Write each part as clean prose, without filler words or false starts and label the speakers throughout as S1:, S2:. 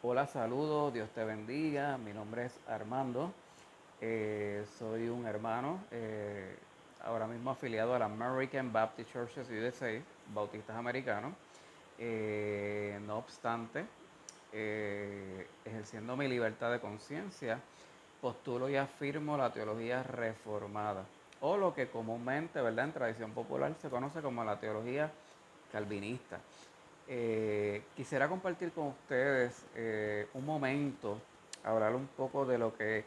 S1: Hola, saludos, Dios te bendiga. Mi nombre es Armando. Soy un hermano ahora mismo afiliado a la American Baptist Churches USA, Bautistas Americanos. No obstante, ejerciendo mi libertad de conciencia, postulo y afirmo la teología reformada, o lo que comúnmente, ¿verdad?, en tradición popular se conoce como la teología calvinista. Quisiera compartir con ustedes un momento, hablar un poco de lo que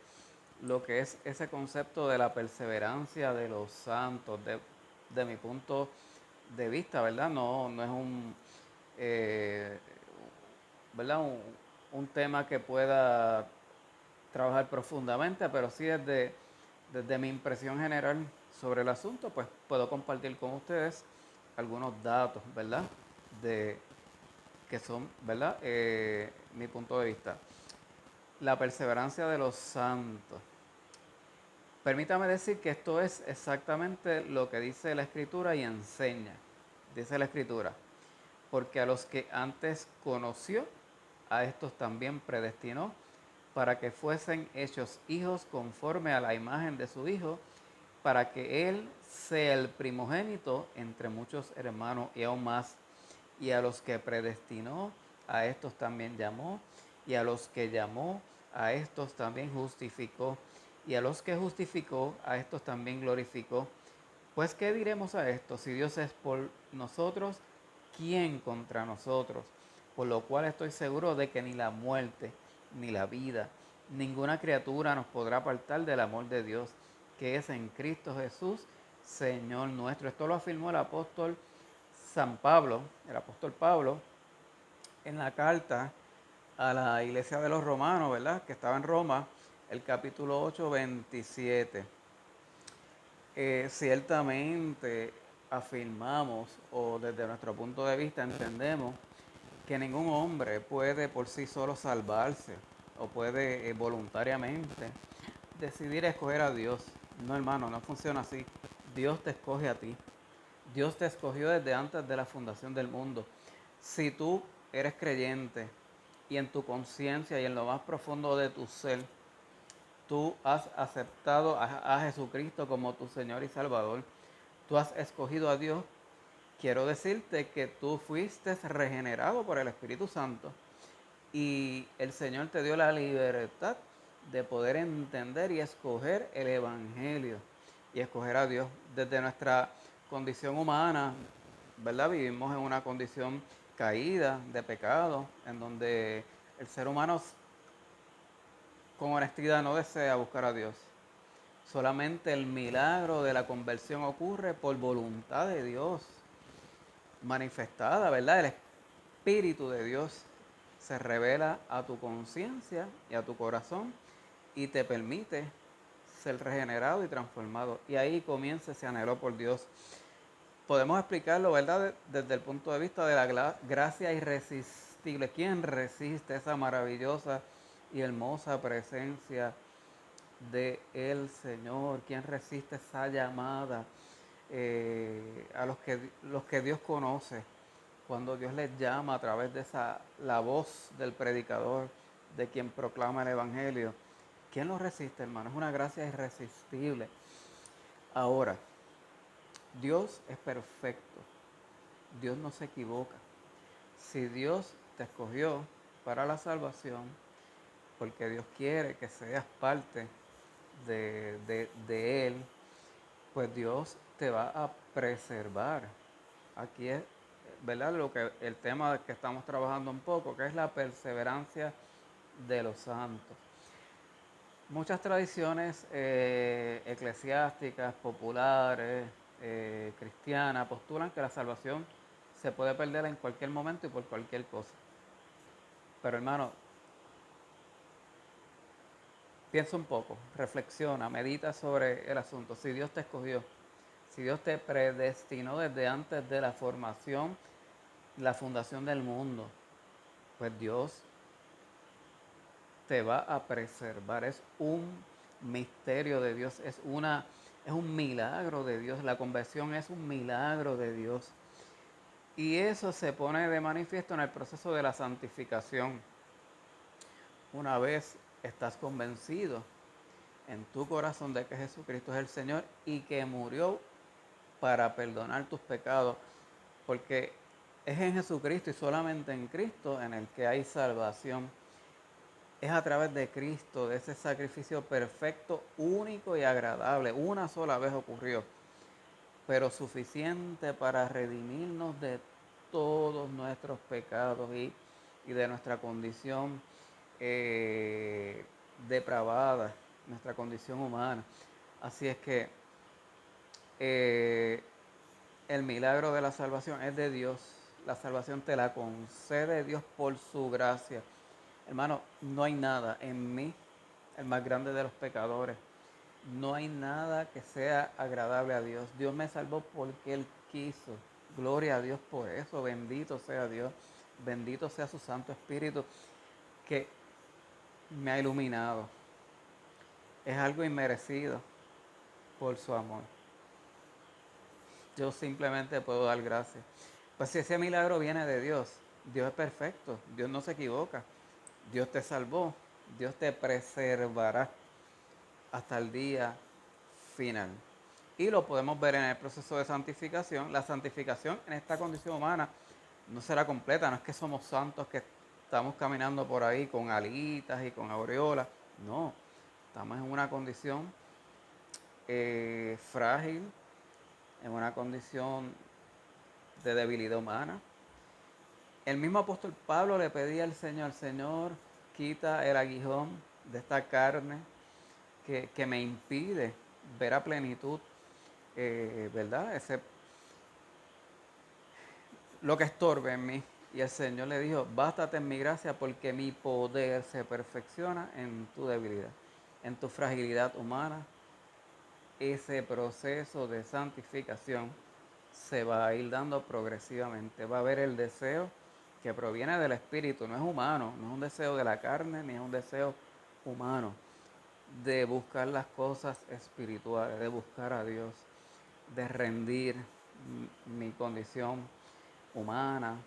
S1: es ese concepto de la perseverancia de los santos, de mi punto de vista, ¿verdad? No es eh, ¿verdad? Un tema que pueda trabajar profundamente, pero sí desde mi impresión general sobre el asunto, pues puedo compartir con ustedes algunos datos, ¿verdad? De que son, ¿verdad? Mi punto de vista. La perseverancia de los santos. Permítame decir que esto es exactamente lo que dice la Escritura y enseña. Dice la Escritura, porque a los que antes conoció, a estos también predestinó para que fuesen hechos hijos conforme a la imagen de su Hijo, para que Él sea el primogénito entre muchos hermanos y aún más. Y a los que predestinó, a estos también llamó, y a los que llamó, a estos también justificó, y a los que justificó, a estos también glorificó. Pues, ¿qué diremos a esto? Si Dios es por nosotros, ¿quién contra nosotros? Por lo cual estoy seguro de que ni la muerte, ni la vida, ninguna criatura nos podrá apartar del amor de Dios, que es en Cristo Jesús, Señor nuestro. Esto lo afirmó el apóstol Pablo, en la carta a la iglesia de los romanos, ¿verdad? Que estaba en Roma, el capítulo 8, 27. Ciertamente afirmamos, o desde nuestro punto de vista entendemos, que ningún hombre puede por sí solo salvarse o puede voluntariamente decidir escoger a Dios. No, hermano, no funciona así. Dios te escoge a ti. Dios te escogió desde antes de la fundación del mundo. Si tú eres creyente y en tu conciencia y en lo más profundo de tu ser, tú has aceptado a Jesucristo como tu Señor y Salvador, tú has escogido a Dios, quiero decirte que tú fuiste regenerado por el Espíritu Santo y el Señor te dio la libertad de poder entender y escoger el Evangelio y escoger a Dios. Desde nuestra condición humana, ¿verdad? Vivimos en una condición caída de pecado, en donde el ser humano con honestidad no desea buscar a Dios. Solamente el milagro de la conversión ocurre por voluntad de Dios manifestada, ¿verdad? El Espíritu de Dios se revela a tu conciencia y a tu corazón y te permite ser regenerado y transformado. Y ahí comienza ese anhelo por Dios. Podemos explicarlo, ¿verdad? Desde el punto de vista de la gracia irresistible. ¿Quién resiste esa maravillosa y hermosa presencia de el Señor? ¿Quién resiste esa llamada a los que Dios conoce? Cuando Dios les llama a través de la voz del predicador, de quien proclama el Evangelio. ¿Quién lo resiste, hermano? Es una gracia irresistible. Ahora, Dios es perfecto. Dios no se equivoca. Si Dios te escogió para la salvación, porque Dios quiere que seas parte de Él, pues Dios te va a preservar. Aquí es, ¿verdad? El tema que estamos trabajando un poco, que es la perseverancia de los santos. Muchas tradiciones eclesiásticas, populares, cristianas, postulan que la salvación se puede perder en cualquier momento y por cualquier cosa. Pero hermano, piensa un poco, reflexiona, medita sobre el asunto. Si Dios te escogió, si Dios te predestinó desde antes de la formación, la fundación del mundo, pues Dios te va a preservar. Es un misterio de Dios, es un milagro de Dios. La conversión es un milagro de Dios. Y eso se pone de manifiesto en el proceso de la santificación. una vez estás convencido en tu corazón de que Jesucristo es el Señor y que murió para perdonar tus pecados, porque es en Jesucristo y solamente en Cristo en el que hay salvación. Es a través de Cristo, de ese sacrificio perfecto, único y agradable. Una sola vez ocurrió, pero suficiente para redimirnos de todos nuestros pecados y de nuestra condición eh, depravada, nuestra condición humana. Así es que eh, el milagro de la salvación es de Dios. La salvación te la concede Dios por su gracia. Hermano, no hay nada en mí, el más grande de los pecadores. No hay nada que sea agradable a Dios. Dios me salvó porque Él quiso. Gloria a Dios por eso. Bendito sea Dios. Bendito sea su Santo Espíritu que me ha iluminado. Es algo inmerecido por su amor. Yo simplemente puedo dar gracias. Pues si ese milagro viene de Dios, Dios es perfecto, Dios no se equivoca, Dios te salvó, Dios te preservará hasta el día final. Y lo podemos ver en el proceso de santificación. La santificación en esta condición humana no será completa, no es que somos santos que estamos caminando por ahí con alitas y con aureolas, no, estamos en una condición frágil, en una condición de debilidad humana. El mismo apóstol Pablo le pedía al Señor, quita el aguijón de esta carne que me impide ver a plenitud, ¿verdad? Lo que estorbe en mí. Y el Señor le dijo, bástate en mi gracia porque mi poder se perfecciona en tu debilidad, en tu fragilidad humana. Ese proceso de santificación se va a ir dando progresivamente. Va a haber el deseo que proviene del espíritu, no es humano, no es un deseo de la carne, ni es un deseo humano, de buscar las cosas espirituales, de buscar a Dios, de rendir mi condición humana,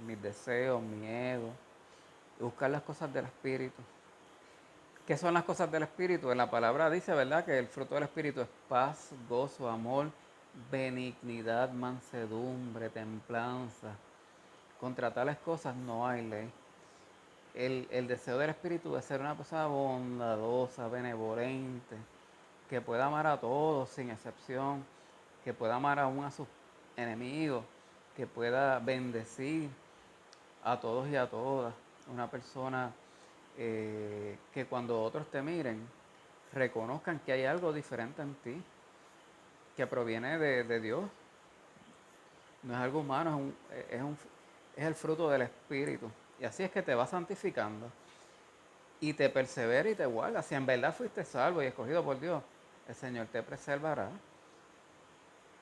S1: mis deseos, mi ego, y buscar las cosas del espíritu. ¿Qué son las cosas del Espíritu? En la palabra dice, ¿verdad? Que el fruto del Espíritu es paz, gozo, amor, benignidad, mansedumbre, templanza. Contra tales cosas no hay ley. El deseo del Espíritu de ser una persona bondadosa, benevolente, que pueda amar a todos sin excepción, que pueda amar aún a sus enemigos, que pueda bendecir a todos y a todas. Una persona que cuando otros te miren, reconozcan que hay algo diferente en ti, que proviene de Dios. No es algo humano, es el fruto del Espíritu. Y así es que te va santificando y te persevera y te guarda. Si en verdad fuiste salvo y escogido por Dios, el Señor te preservará.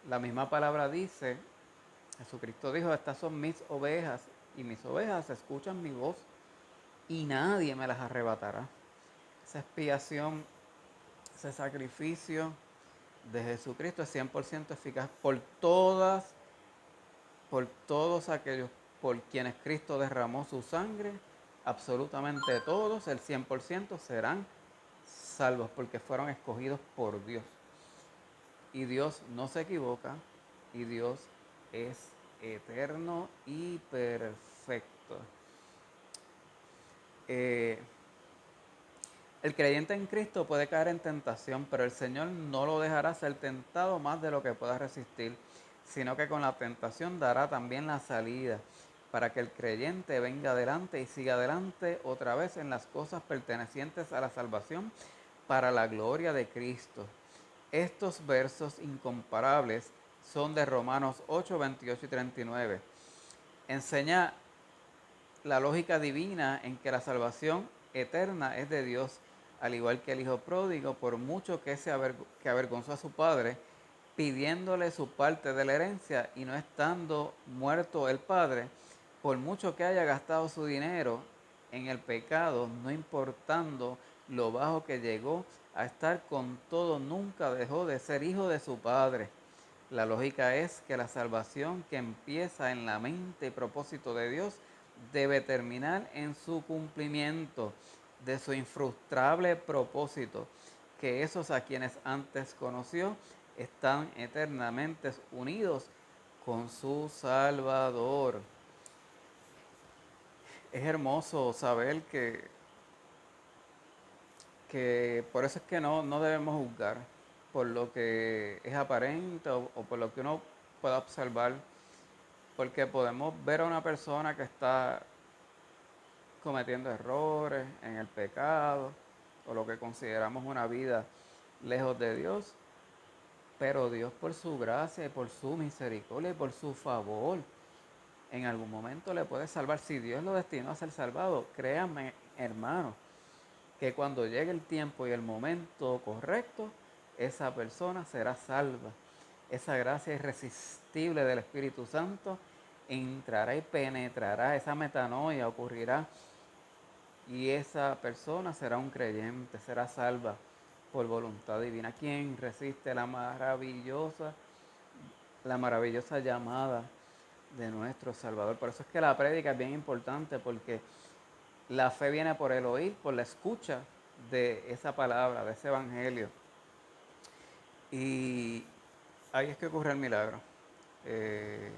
S1: La misma palabra dice, Jesucristo dijo, estas son mis ovejas y mis ovejas escuchan mi voz y nadie me las arrebatará. Esa expiación, ese sacrificio de Jesucristo es 100% eficaz por todos aquellos por quienes Cristo derramó su sangre, absolutamente todos, el 100% serán salvos porque fueron escogidos por Dios. Y Dios no se equivoca y Dios es eterno y perfecto. Eh, el creyente en Cristo puede caer en tentación, pero el Señor no lo dejará ser tentado más de lo que pueda resistir, sino que con la tentación dará también la salida para que el creyente venga adelante y siga adelante otra vez en las cosas pertenecientes a la salvación para la gloria de Cristo. Estos versos incomparables son de Romanos 8, 28 y 39. Enseña la lógica divina en que la salvación eterna es de Dios, al igual que el hijo pródigo, por mucho que que avergonzó a su padre, pidiéndole su parte de la herencia y no estando muerto el padre, por mucho que haya gastado su dinero en el pecado, no importando lo bajo que llegó a estar, con todo nunca dejó de ser hijo de su padre. La lógica es que la salvación que empieza en la mente y propósito de Dios debe terminar en su cumplimiento. de su infrustrable propósito, que esos a quienes antes conoció están eternamente unidos con su Salvador. Es hermoso saber que por eso es que no debemos juzgar por lo que es aparente o por lo que uno pueda observar, porque podemos ver a una persona que está cometiendo errores en el pecado o lo que consideramos una vida lejos de Dios, pero Dios por su gracia y por su misericordia y por su favor en algún momento le puede salvar. Si Dios lo destinó a ser salvado, créanme, hermano, que cuando llegue el tiempo y el momento correcto, esa persona será salva. Esa gracia irresistible del Espíritu Santo entrará y penetrará, esa metanoia ocurrirá y esa persona será un creyente, será salva por voluntad divina. ¿Quién resiste la maravillosa llamada de nuestro Salvador? Por eso es que la prédica es bien importante, porque la fe viene por el oír, por la escucha de esa palabra, de ese evangelio. Y ahí es que ocurre el milagro. Eh,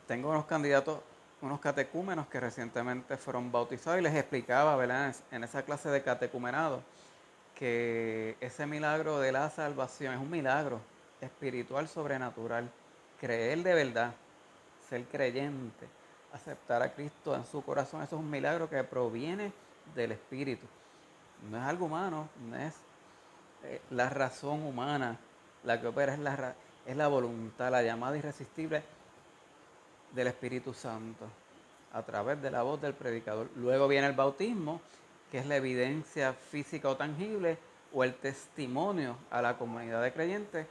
S1: Tengo unos candidatos, unos catecúmenos que recientemente fueron bautizados y les explicaba, ¿verdad? En esa clase de catecumenado, que ese milagro de la salvación es un milagro espiritual sobrenatural. Creer de verdad, ser creyente, aceptar a Cristo en su corazón, eso es un milagro que proviene del Espíritu. No es algo humano, no es la razón humana la que opera, es la voluntad, la llamada irresistible del Espíritu Santo a través de la voz del predicador. Luego viene el bautismo, que es la evidencia física o tangible o el testimonio a la comunidad de creyentes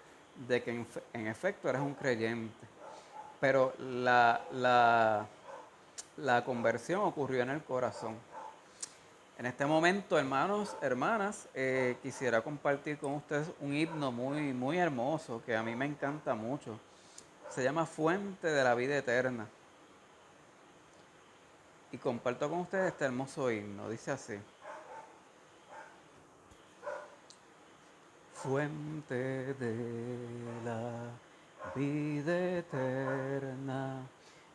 S1: de que en efecto eres un creyente. Pero la conversión ocurrió en el corazón. En este momento, hermanos, hermanas, quisiera compartir con ustedes un himno muy, muy hermoso que a mí me encanta mucho. Se llama Fuente de la Vida Eterna. Y comparto con ustedes este hermoso himno. Dice así. Fuente de la vida eterna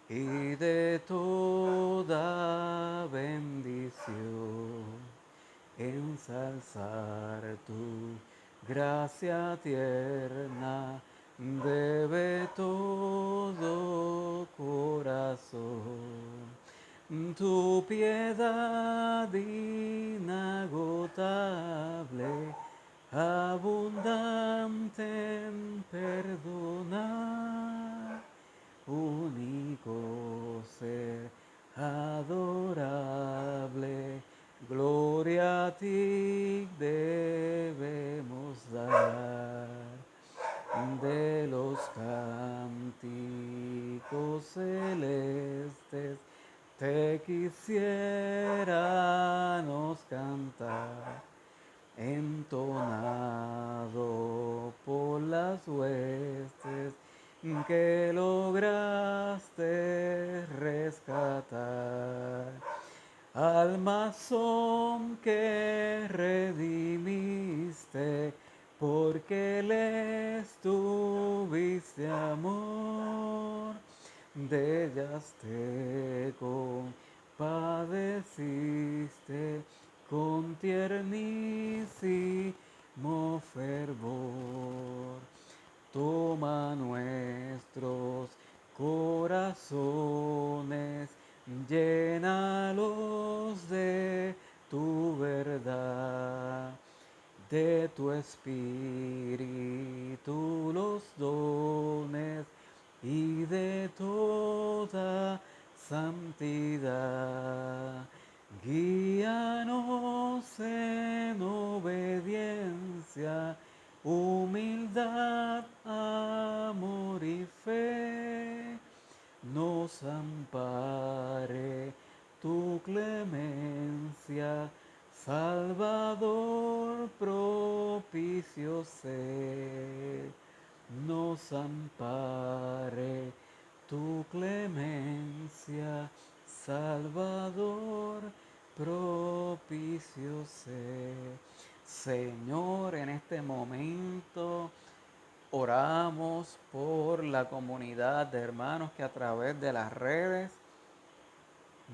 S1: y de toda bendición, ensalzar tu gracia tierna debe todo corazón. Tu piedad inagotable, abundante en perdonar, único ser adorable, gloria a ti debemos dar. De los cánticos celestes te quisiéramos cantar, entonado por las huestes que lograste rescatar. Almas son que redimiste, porque les tuviste amor, de ellas te compadeciste con tiernísimo fervor. Toma nuestros corazones, llénalos de tu verdad, de tu espíritu los dones y de toda santidad. Guíanos en obediencia, humildad, amor y fe. Nos ampare tu clemencia, Salvador propicio sé. Nos ampare tu clemencia, Salvador propicio sé. Señor, en este momento oramos por la comunidad de hermanos que a través de las redes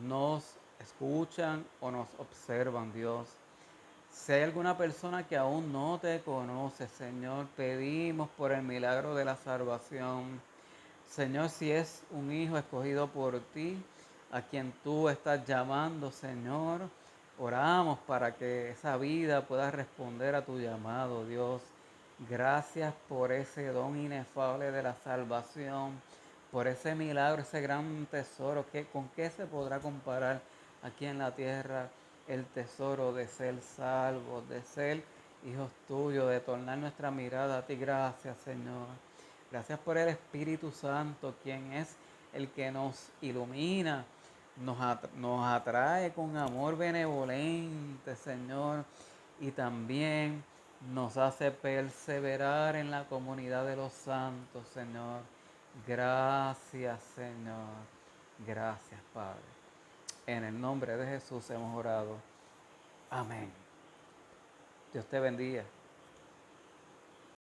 S1: nos escuchan o nos observan, Dios. Si hay alguna persona que aún no te conoce, Señor, pedimos por el milagro de la salvación. Señor, si es un hijo escogido por ti, a quien tú estás llamando, Señor, oramos para que esa vida pueda responder a tu llamado, Dios. Gracias por ese don inefable de la salvación, por ese milagro, ese gran tesoro. ¿Con qué se podrá comparar aquí en la tierra el tesoro de ser salvos, de ser hijos tuyos, de tornar nuestra mirada a ti? Gracias, Señor. Gracias por el Espíritu Santo, quien es el que nos ilumina, nos atrae con amor benevolente, Señor, y también nos hace perseverar en la comunidad de los santos, Señor. Gracias, Señor. Gracias, Padre. En el nombre de Jesús hemos orado. Amén. Dios te bendiga.